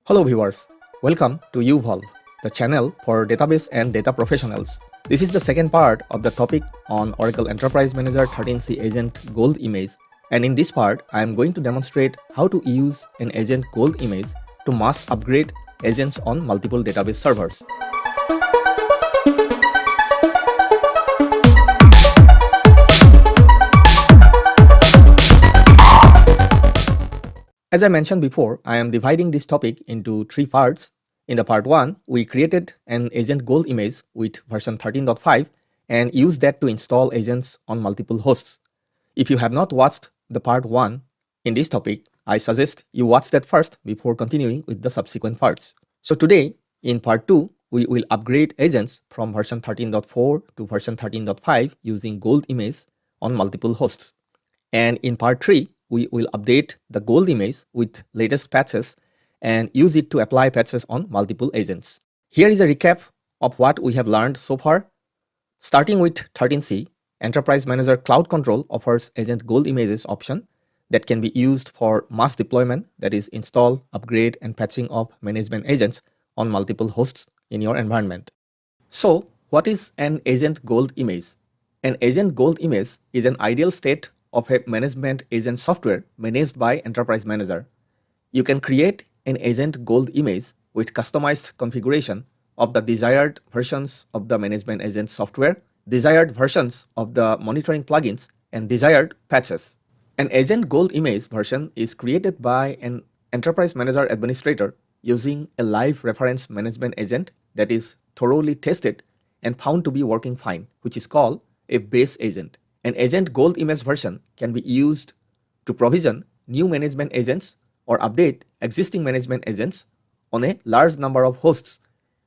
Hello viewers, welcome to UVolve, the channel for database and data professionals. This is the second part of the topic on Oracle Enterprise Manager 13c Agent Gold Image, and in this part I am going to demonstrate how to use an Agent Gold Image to mass upgrade agents on multiple database servers. As I mentioned before, I am dividing this topic into three parts. In the part 1, we created an Agent Gold image with version 13.5 and used that to install agents on multiple hosts. If you have not watched the part 1 in this topic, I suggest you watch that first before continuing with the subsequent parts. So today, in part 2, we will upgrade agents from version 13.4 to version 13.5 using Gold image on multiple hosts. And in part 3, we will update the Gold image with latest patches and use it to apply patches on multiple agents. Here is a recap of what we have learned so far. Starting with 13c, Enterprise Manager Cloud Control offers Agent Gold Images option that can be used for mass deployment, that is install, upgrade, and patching of management agents on multiple hosts in your environment. So, what is an Agent Gold image? An Agent Gold image is an ideal state of a management agent software managed by Enterprise Manager. You can create an Agent Gold image with customized configuration of the desired versions of the management agent software, desired versions of the monitoring plugins, and desired patches. An Agent Gold image version is created by an Enterprise Manager administrator using a live reference management agent that is thoroughly tested and found to be working fine, which is called a base agent. An Agent Gold image version can be used to provision new management agents or update existing management agents on a large number of hosts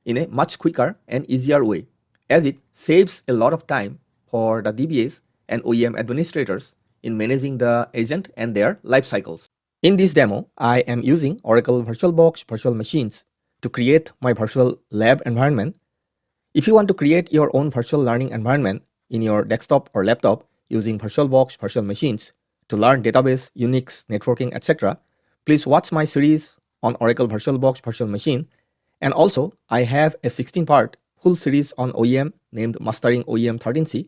in a much quicker and easier way, as it saves a lot of time for the DBAs and OEM administrators in managing the agent and their life cycles. In this demo, I am using Oracle VirtualBox virtual machines to create my virtual lab environment. If you want to create your own virtual learning environment in your desktop or laptop using VirtualBox virtual machines to learn database, Unix, networking, etc., please watch my series on Oracle VirtualBox virtual machine. And also, I have a 16-part full series on OEM named Mastering OEM 13c,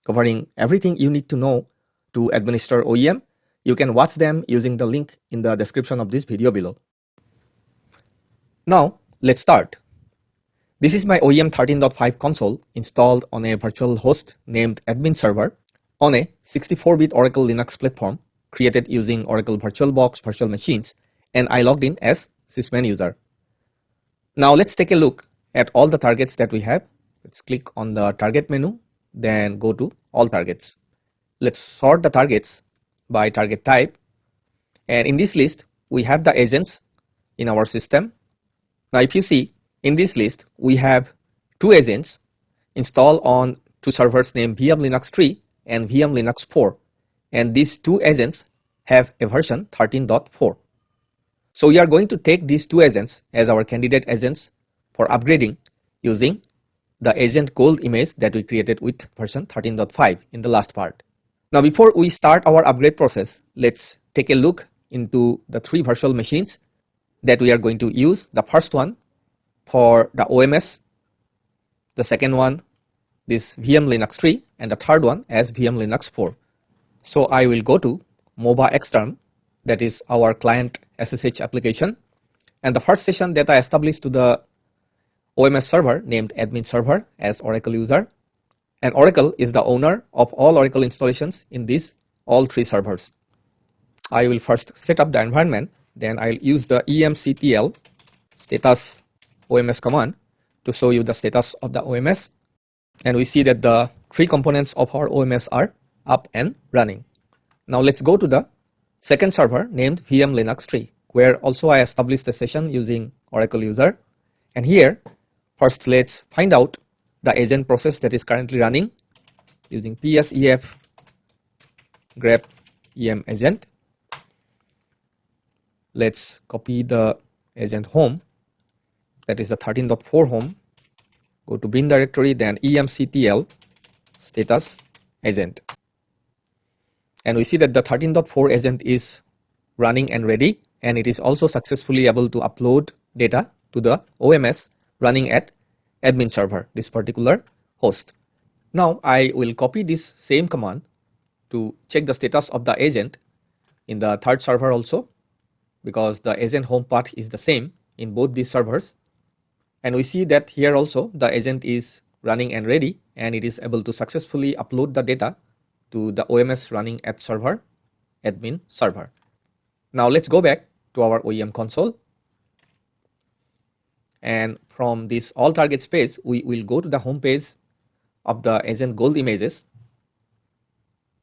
covering everything you need to know to administer OEM. You can watch them using the link in the description of this video below. Now, let's start. This is my OEM 13.5 console installed on a virtual host named admin server on a 64-bit Oracle Linux platform created using Oracle VirtualBox virtual machines, and I logged in as sysman user. Now let's take a look at all the targets that we have. Let's click on the target menu, then go to all targets. Let's sort the targets by target type, and in this list we have the agents in our system. Now if you see, in this list, we have two agents installed on two servers named VM Linux 3 and VM Linux 4, and these two agents have a version 13.4. So we are going to take these two agents as our candidate agents for upgrading using the Agent Gold image that we created with version 13.5 in the last part. Now before we start our upgrade process, let's take a look into the three virtual machines that we are going to use. The first one for the OMS, the second one this VM Linux 3, and the third one as VM Linux 4. So I will go to MOBA Extern, that is our client SSH application, and the first session that I established to the OMS server named admin server as Oracle user, and Oracle is the owner of all Oracle installations in these all three servers. I will first set up the environment, then I'll use the emctl status OMS command to show you the status of the OMS, and we see that the three components of our OMS are up and running. Now let's go to the second server named VM Linux 3, where also I established the session using Oracle user, and here first let's find out the agent process that is currently running using psef grep em agent. Let's copy the agent home, that is the 13.4 home, go to bin directory, then emctl status agent, and we see that the 13.4 agent is running and ready, and it is also successfully able to upload data to the OMS running at admin server, this particular host. Now I will copy this same command to check the status of the agent in the third server also, because the agent home path is the same in both these servers. And we see that here also the agent is running and ready, and it is able to successfully upload the data to the OMS running at server, admin server. Now let's go back to our OEM console. And from this all targets page, we will go to the home page of the agent gold images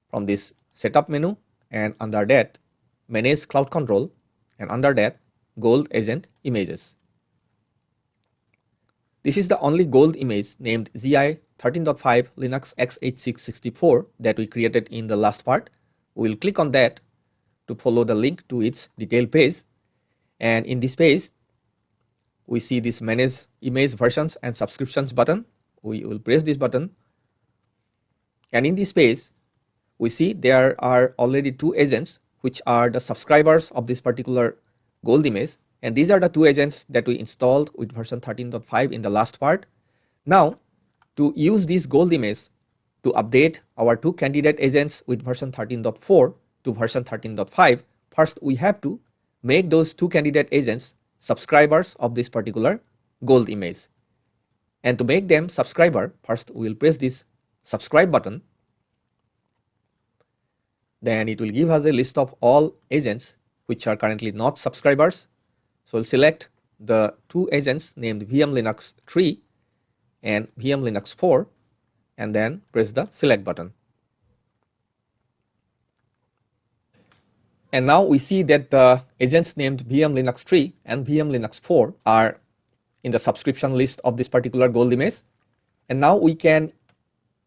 from this setup menu, and under that manage cloud control, and under that gold agent images. This is the only gold image named GI 13.5 Linux x86-64 that we created in the last part. We will click on that to follow the link to its detail page, and in this page we see this manage image versions and subscriptions button. We will press this button, and in this page we see there are already two agents which are the subscribers of this particular gold image, and these are the two agents that we installed with version 13.5 in the last part. Now to use this gold image to update our two candidate agents with version 13.4 to version 13.5, first we have to make those two candidate agents subscribers of this particular gold image. And to make them subscriber, first we will press this subscribe button. Then it will give us a list of all agents which are currently not subscribers. So we'll select the two agents named VM Linux 3 and VM Linux 4, and then press the select button. And now we see that the agents named VM Linux 3 and VM Linux 4 are in the subscription list of this particular gold image. And now we can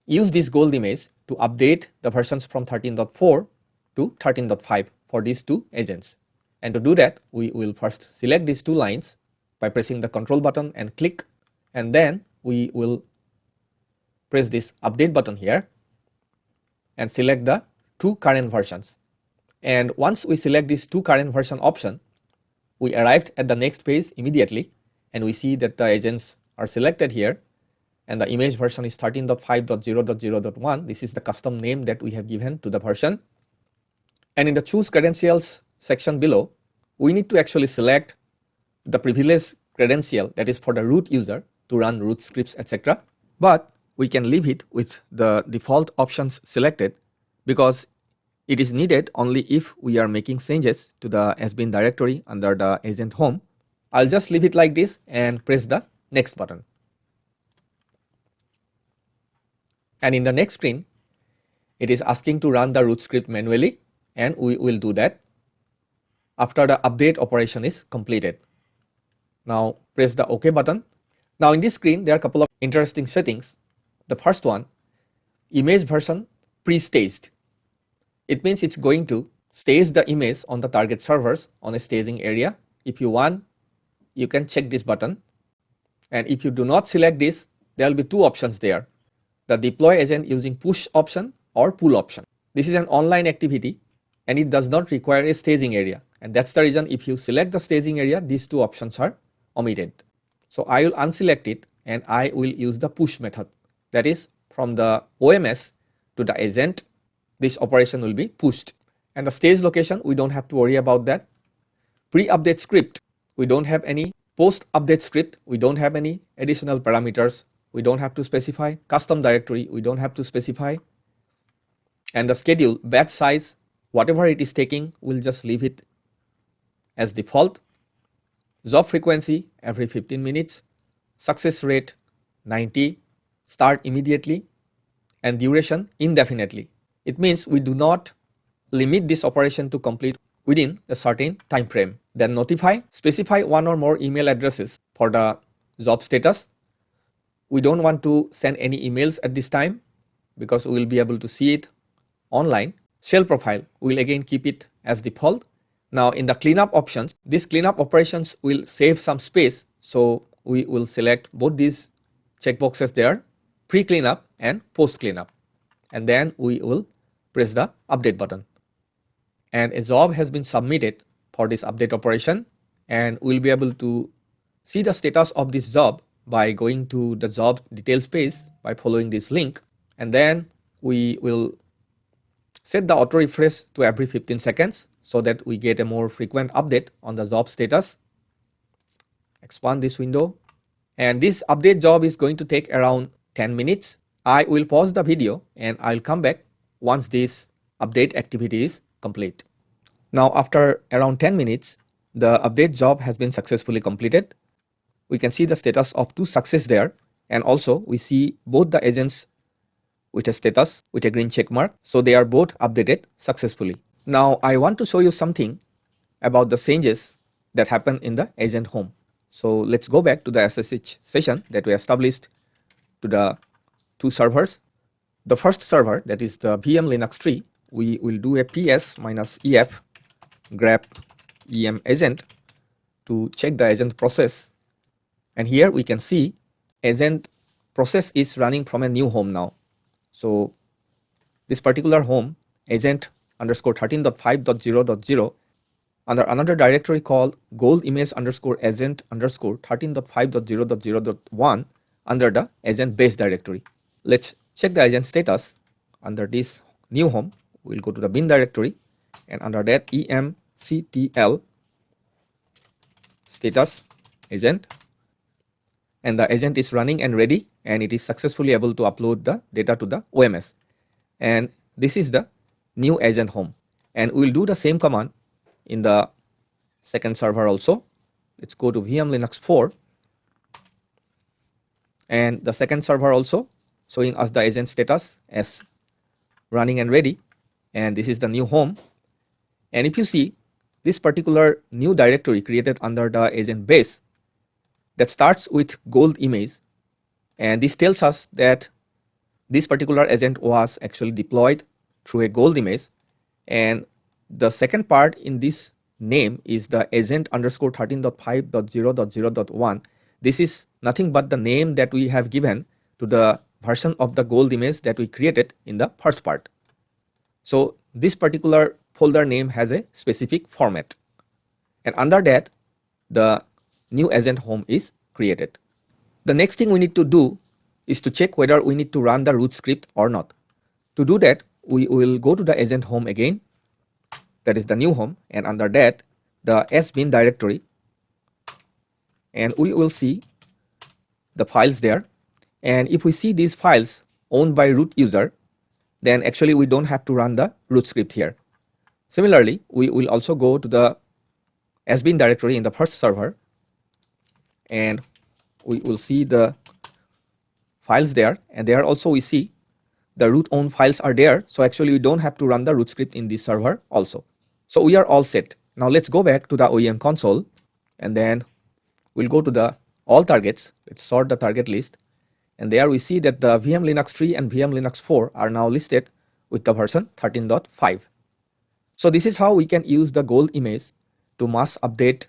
use this gold image to update the versions from 13.4 to 13.5 for these two agents. And to do that, we will first select these two lines by pressing the control button and click, and then we will press this update button here and select the two current versions. And once we select this two current version option, we arrived at the next page immediately, and we see that the agents are selected here, and the image version is 13.5.0.0.1. This is the custom name that we have given to the version. And in the choose credentials section below, we need to actually select the privileged credential that is for the root user to run root scripts, etc. But we can leave it with the default options selected, because it is needed only if we are making changes to the SBIN directory under the agent home. I'll just leave it like this and press the next button. And in the next screen, it is asking to run the root script manually, and we will do that after the update operation is completed. Now press the OK button. Now in this screen, there are a couple of interesting settings. The first one, image version pre-staged. It means it's going to stage the image on the target servers on a staging area. If you want, you can check this button. And if you do not select this, there will be two options there: the deploy agent using push option or pull option. This is an online activity and it does not require a staging area. And that's the reason if you select the staging area, these two options are omitted. So I will unselect it and I will use the push method. That is, from the OMS to the agent, this operation will be pushed. And the stage location, we don't have to worry about that. Pre-update script, we don't have any. Post-update script, we don't have any additional parameters. We don't have to specify. Custom directory, we don't have to specify. And the schedule, batch size, whatever it is taking, we'll just leave it as default. Job frequency, every 15 minutes. Success rate, 90. Start immediately. And duration, indefinitely. It means we do not limit this operation to complete within a certain time frame. Then notify, specify one or more email addresses for the job status. We don't want to send any emails at this time because we will be able to see it online. Shell profile, we'll again keep it as default. Now in the cleanup options, these cleanup operations will save some space. So we will select both these checkboxes there, pre-cleanup and post-cleanup. And then we will press the update button. And a job has been submitted for this update operation, and we'll be able to see the status of this job by going to the job details page by following this link, and then we will set the auto refresh to every 15 seconds so that we get a more frequent update on the job status. Expand this window, and this update job is going to take around 10 minutes. I will pause the video and I'll come back once this update activity is complete. Now after around 10 minutes, the update job has been successfully completed. We can see the status of 2 success there, and also we see both the agents with a status with a green check mark, so they are both updated successfully. Now I want to show you something about the changes that happen in the agent home. So let's go back to the SSH session that we established to the 2 servers. The first server, that is the VM Linux tree, we will do a ps-ef grep em agent to check the agent process. And here we can see agent process is running from a new home now. So this particular home, agent underscore 13.5.0.0, under another directory called gold image underscore agent underscore 13.5.0.0.1 under the agent base directory. Let's check the agent status under this new home. We'll go to the bin directory, and under that emctl status agent, and the agent is running and ready, and it is successfully able to upload the data to the OMS. And this is the new agent home, and we will do the same command in the second server also. Let's go to VM Linux 4, and the second server also showing us the agent status as running and ready, and this is the new home. And if you see this particular new directory created under the agent base that starts with gold image, and this tells us that this particular agent was actually deployed through a gold image. And the second part in this name is the agent underscore 13.5.0.0.1. This is nothing but the name that we have given to the version of the gold image that we created in the first part. So this particular folder name has a specific format, and under that the new agent home is created. The next thing we need to do is to check whether we need to run the root script or not. To do that, we will go to the agent home again, that is the new home, and under that the sbin directory, and we will see the files there. And if we see these files owned by root user, then actually we don't have to run the root script here. Similarly, we will also go to the sbin directory in the first server, and we will see the files there, and there also we see the root owned files are there, so actually we don't have to run the root script in this server also. So we are all set. Now let's go back to the OEM console, and then we'll go to the all targets. Let's sort the target list, and there we see that the VM Linux 3 and VM Linux 4 are now listed with the version 13.5. So this is how we can use the gold image to mass update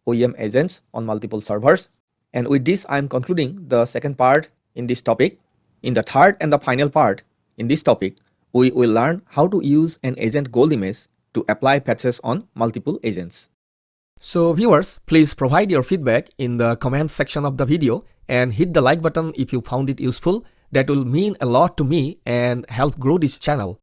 OEM agents on multiple servers. And with this, I am concluding the second part in this topic. In the third and the final part in this topic, we will learn how to use an agent gold image to apply patches on multiple agents. So viewers, please provide your feedback in the comment section of the video, and hit the like button if you found it useful. That will mean a lot to me and help grow this channel.